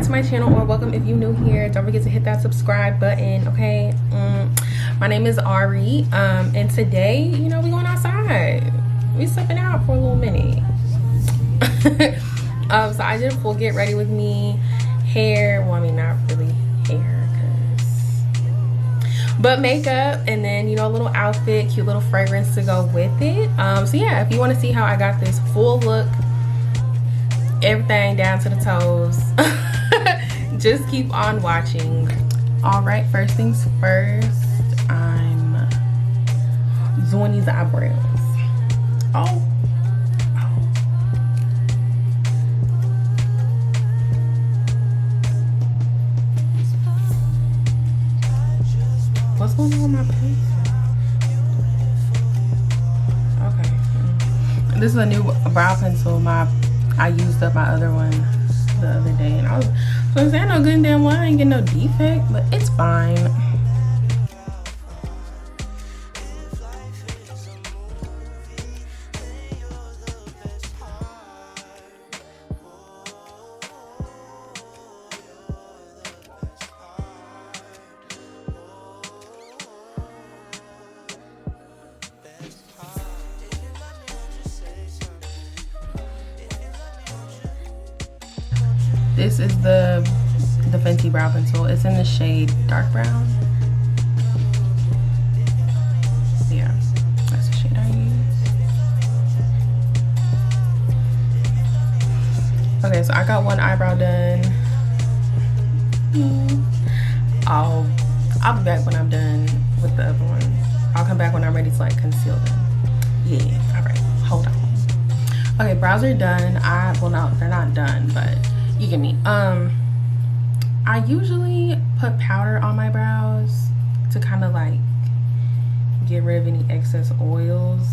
back to my channel, or welcome if you're new here. Don't forget to hit that subscribe button, okay? My name is Ari, and today, you know, we going outside. We stepping out for a little minute. So I did a full get ready with me. Hair, well, I mean, not really hair, but makeup, and then, you know, a little outfit, cute little fragrance to go with it. So yeah, if you want to see how I got this full look, everything down to the toes, just keep on watching. All right, first things first, I'm doing these eyebrows. What's going on with my face? Okay, this is a new brow pencil. I used up my other one the other day, and I was saying, no good and damn well I ain't getting no defect, but it's fine. This is the Fenty brow pencil. It's in the shade dark brown. Yeah, that's the shade I use. Okay, so I got one eyebrow done. I'll be back when I'm done with the other ones. I'll come back when I'm ready to like conceal them. Yeah, all right, hold on. Okay, brows are done. Well, no, they're not done, but you get me. I usually put powder on my brows to kind of like get rid of any excess oils.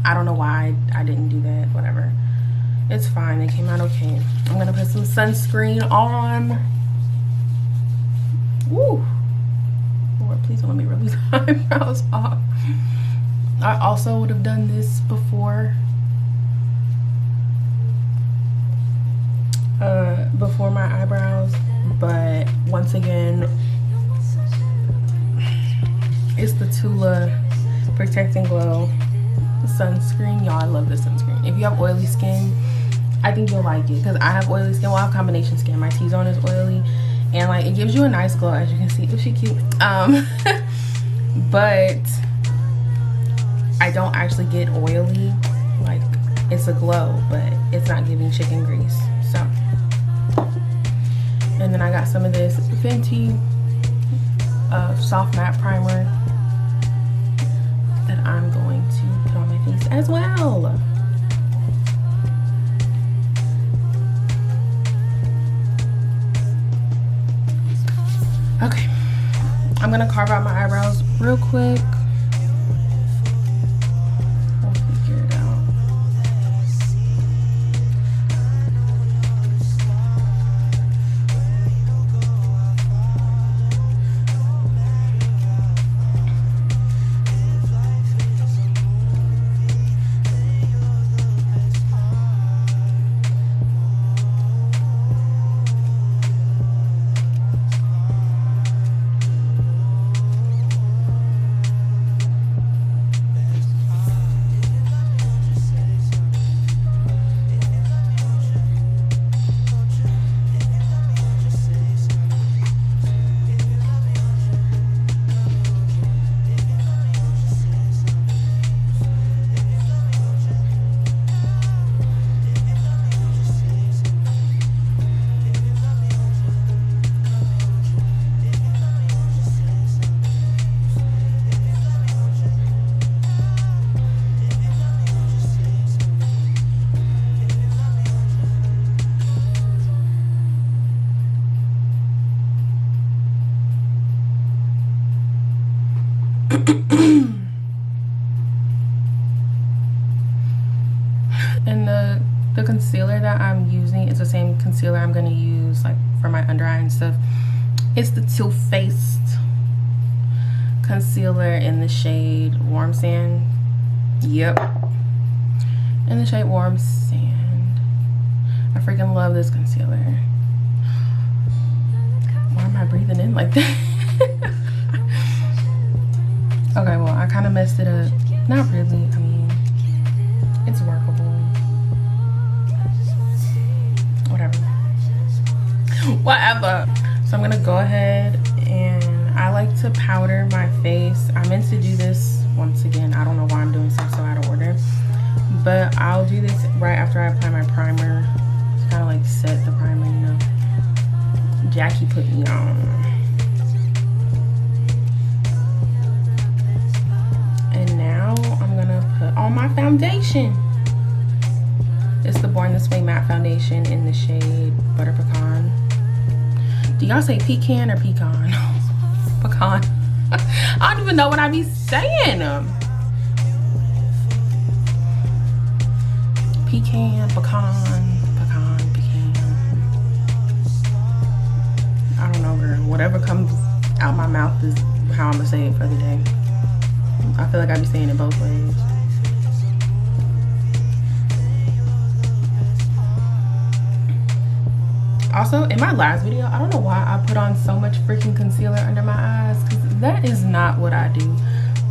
I don't know why I didn't do that. Whatever, it's fine. It came out okay. I'm gonna put some sunscreen on. Woo! Lord, please don't let me rub these eyebrows off. I also would have done this before my eyebrows, but once again, it's the Tula Protect and Glow sunscreen. Y'all, I love this sunscreen. If you have oily skin, I think you'll like it, because I have oily skin. Well, I have combination skin. My T-zone is oily, and like it gives you a nice glow, as you can see. Oh, she cute. But I don't actually get oily. Like, it's a glow, but it's not giving chicken grease. So, and then I got some of this Fenty soft matte primer that I'm going to put on my face as well. Okay, I'm gonna carve out my eyebrows real quick. And the concealer that I'm using is the same concealer I'm going to use like for my under eye and stuff. It's the Too Faced concealer in the shade Warm Sand. Yep, in the shade Warm Sand. I freaking love this concealer. Why am I breathing in like that? Okay, well, I kind of messed it up. Not really. I mean, it's workable. Whatever. Whatever. So I'm gonna go ahead and I like to powder my face. I meant to do this once again. I don't know why I'm doing stuff so out of order, but I'll do this right after I apply my primer. Just kind of like set the primer, you know. Jackie put me on. And now I'm gonna put on my foundation. It's the Born This Way matte foundation in the shade Butter Pecan. Do y'all say pecan or pecan? Pecan. I don't even know what I be saying. Pecan, pecan, pecan, pecan. I don't know, girl. Whatever comes out my mouth is how I'm gonna say it for the day. I feel like I be saying it both ways. Also, in my last video, I don't know why I put on so much freaking concealer under my eyes, because that is not what I do.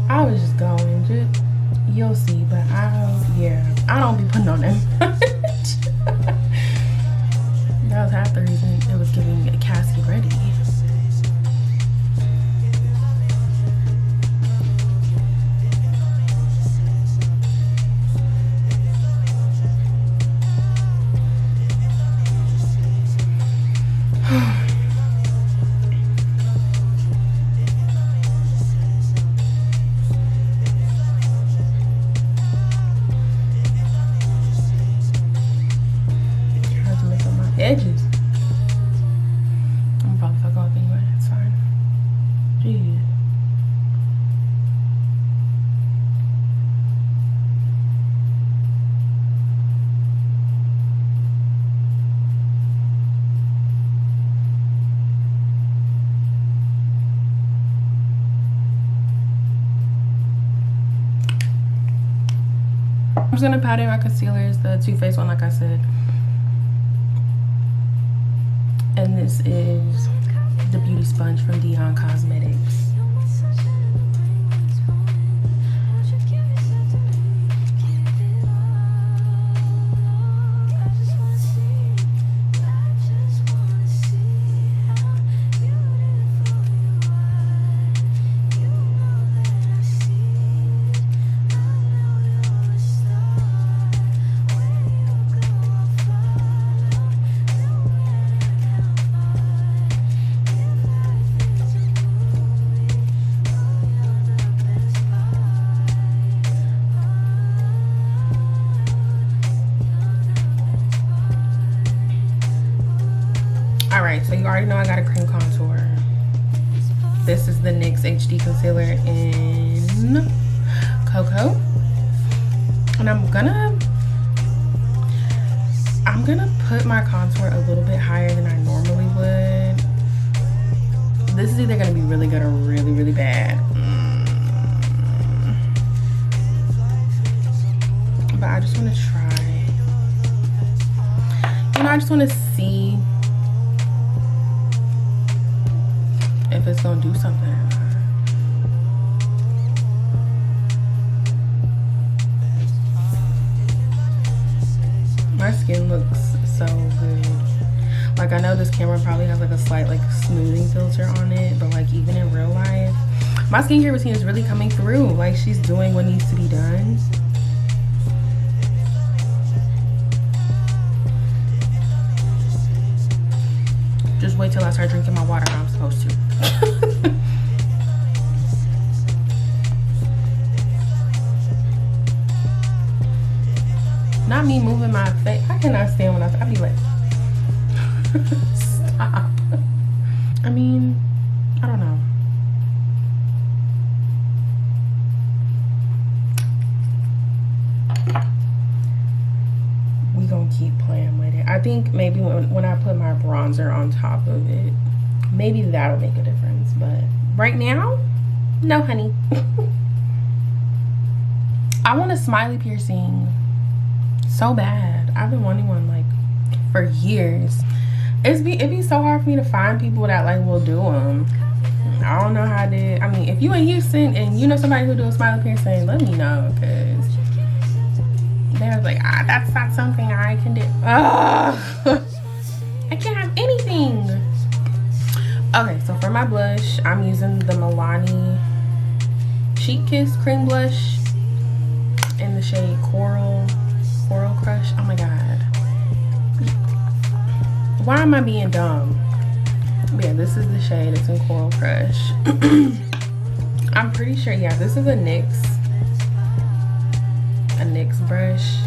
I was just going, just, you'll see, but I don't be putting on that much. That was half the reason it was giving a casket ready. Edges. I'm probably fuck off anyway. It's fine. Jeez. I'm just gonna pat in my concealers, the Too Faced one, like I said. And this is the Beauty Sponge from Dion Cosmetics. So you already know I got a cream contour. This is the NYX HD Concealer in Cocoa. And I'm gonna put my contour a little bit higher than I normally would. This is either gonna be really good or really, really bad. But I just wanna try. You know, I just wanna see if it's gonna do something or not. My skin looks so good. Like, I know this camera probably has like a slight like smoothing filter on it, but like even in real life, my skincare routine is really coming through. Like, she's doing what needs to be done. Just wait till I start drinking my water how I'm supposed to. Not me moving my face. I cannot stand when I be like, stop. I mean, I don't know. We gonna keep playing with it. I think maybe when I put my bronzer on top of it, maybe that'll make a difference. But right now, no, honey. I want a smiley piercing so bad. I've been wanting one like for years. It'd be so hard for me to find people that like will do them. I don't know how I did. I mean, if you in Houston and you know somebody who do a smiley piercing, let me know, because they're like, that's not something I can do. I can't have anything. Okay, so for my blush, I'm using the Milani Cheek Kiss cream blush in the shade Coral Crush. Oh my god, why am I being dumb? Yeah, this is the shade. It's in Coral Crush. I'm pretty sure, yeah, this is a NYX brush.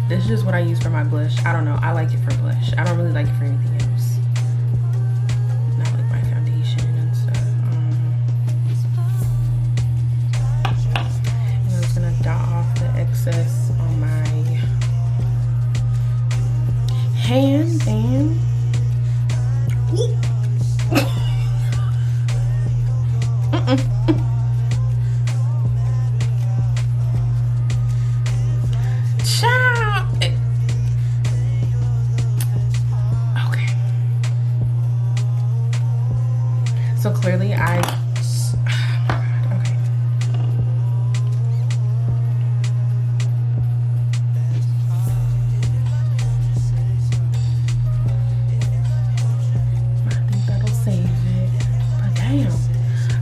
This is just what I use for my blush. I don't know, I like it for blush. I don't really like it for anything else, not like my foundation and stuff. And I'm just gonna dot off the excess on my hand and child. Okay, so clearly okay.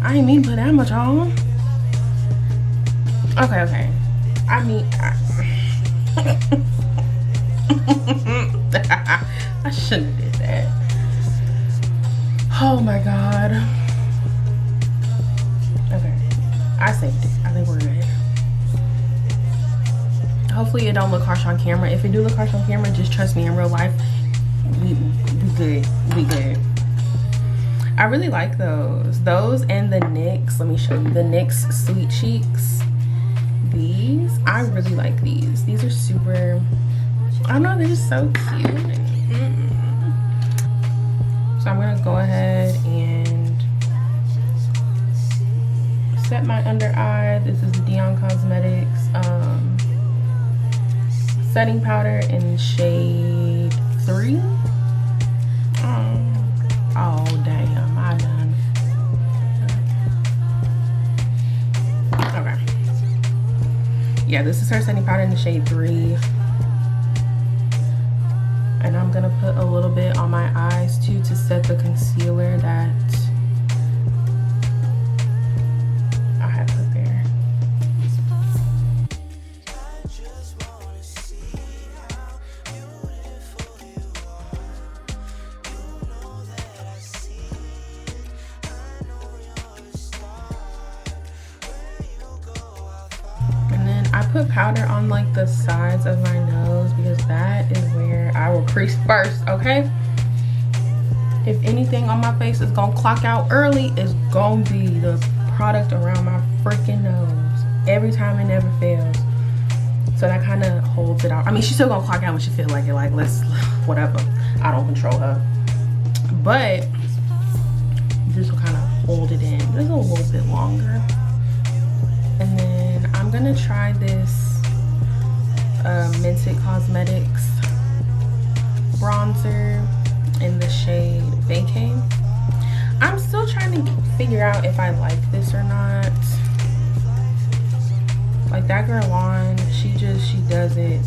I ain't mean to put that much on. Okay. I mean, I shouldn't have did that. Oh my god. Okay, I saved it. I think we're good. Hopefully it don't look harsh on camera. If it do look harsh on camera, just trust me, in real life, we good. We good. I really like those and the NYX. Let me show you the NYX Sweet Cheeks. These, I really like these. These are super, I don't know, they're just so cute. So I'm gonna go ahead and set my under eye. This is the Dion Cosmetics setting powder in shade 3. Oh damn, I done. Okay. Yeah, this is her setting powder in the shade 3. And I'm gonna put a little bit on my eyes too to set the concealer that I had put there. I put powder on like the sides of my nose because that is where I will crease first, okay? If anything on my face is gonna clock out early, it's gonna be the product around my freaking nose. Every time, it never fails. So that kind of holds it out. I mean, she's still gonna clock out when she feels like it, like, let's, whatever. I don't control her. But this will kind of hold it in just a little bit longer. And then I'm gonna try this Mented Cosmetics bronzer in the shade Vacay. I'm still trying to figure out if I like this or not. Like that girl on, she does it.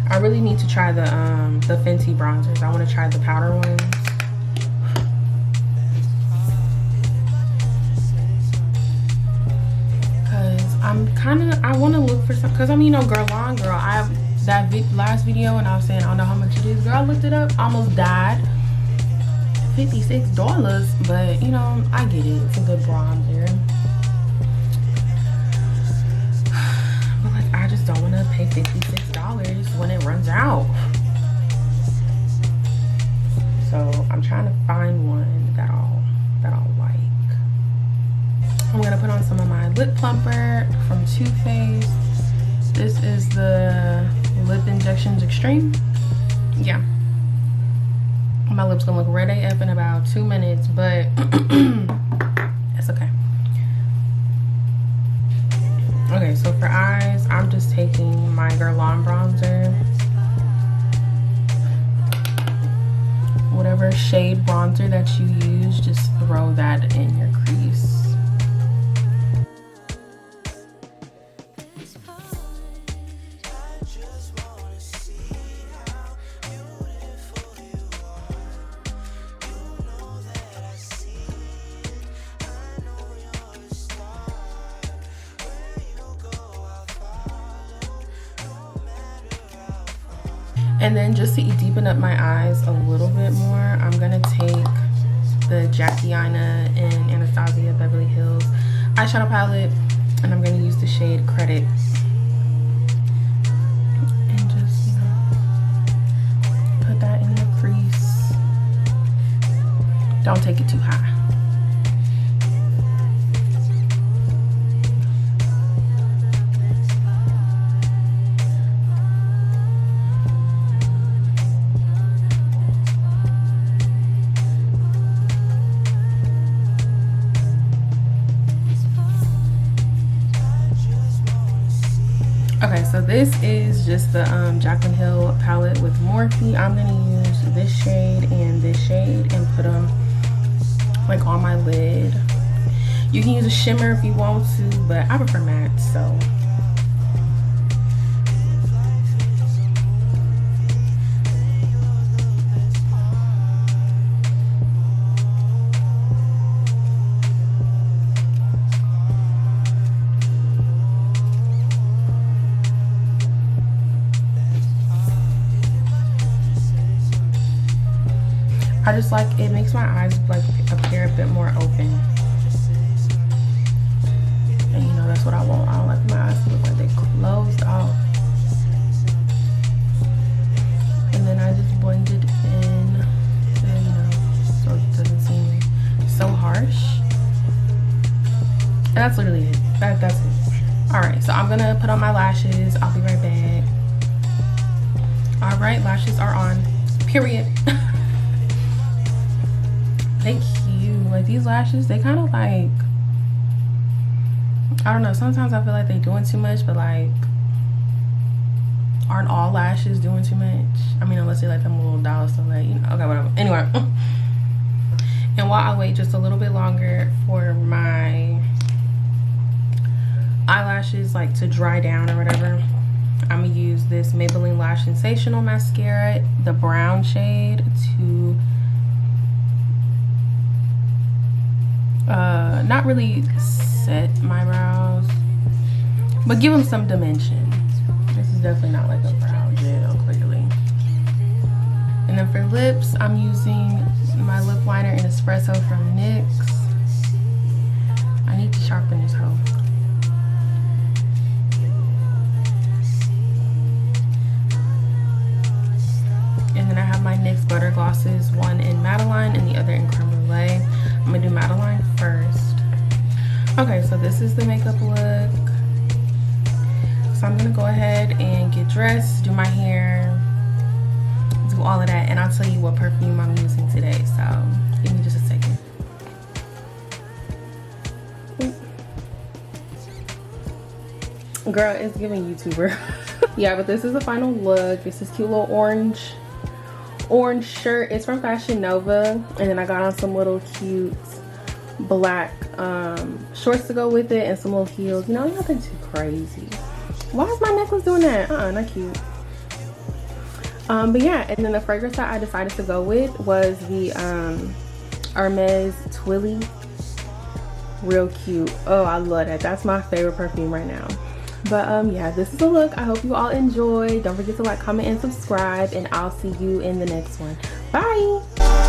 I really need to try the Fenty bronzers. I want to try the powder ones. I want to look for some, because I mean, you know, girl on girl, I have that last video and I was saying I don't know how much it is. Girl, I looked it up, almost died. $56, but you know, I get it, it's a good bronzer. But like, I just don't want to pay $56 when it runs out. So I'm trying to find one that I'll like. I'm gonna put on some of my lip plumper from Too Faced. This is the Lip Injections Extreme. Yeah, my lips gonna look red AF in about 2 minutes, but it's okay. Okay, so for eyes, I'm just taking my Guerlain bronzer. Whatever shade bronzer that you use, just throw that in your crease. And then just to deepen up my eyes a little bit more, I'm gonna take the Jackie Aina in Anastasia Beverly Hills eyeshadow palette, and I'm gonna use the shade Credit. And just, you know, put that in the crease. Don't take it too high. Okay, so this is just the Jaclyn Hill palette with Morphe. I'm gonna use this shade and this shade and put them like on my lid. You can use a shimmer if you want to, but I prefer matte, so. I just like, it makes my eyes like appear a bit more open. And you know, that's what I want. I don't like my eyes to look like they closed off. And then I just blend it in, and, you know, so it doesn't seem so harsh. And that's literally it. That's it. Alright, so I'm gonna put on my lashes. I'll be right back. Alright, lashes are on. Period. They cute. Like, these lashes, they kind of like, I don't know, sometimes I feel like they're doing too much, but like, aren't all lashes doing too much? I mean, unless they like them little dollars to like, you know, okay, whatever. Anyway. And while I wait just a little bit longer for my eyelashes like to dry down or whatever, I'm gonna use this Maybelline Lash Sensational mascara, the brown shade, to not really set my brows, but give them some dimension. This is definitely not like a brow gel, clearly. And then for lips, I'm using my lip liner in Espresso from NYX. I need to sharpen this hoe. And then I have my NYX Butter Glosses, one in Madeleine and the other in Creme Brûlée. I'm gonna do Madeleine first. Okay, so this is the makeup look. So I'm gonna go ahead and get dressed, do my hair, do all of that, and I'll tell you what perfume I'm using today. So give me just a second. Girl, it's giving YouTuber. Yeah, but this is the final look. This is cute little orange shirt. It's from Fashion Nova, and then I got on some little cute black shorts to go with it and some little heels. You know, nothing too crazy. Why is my necklace doing that? Not cute. But yeah, and then the fragrance that I decided to go with was the Hermes Twilly. Real cute. Oh, I love that. That's my favorite perfume right now. But yeah, this is the look. I hope you all enjoy. Don't forget to like, comment, and subscribe, and I'll see you in the next one. Bye.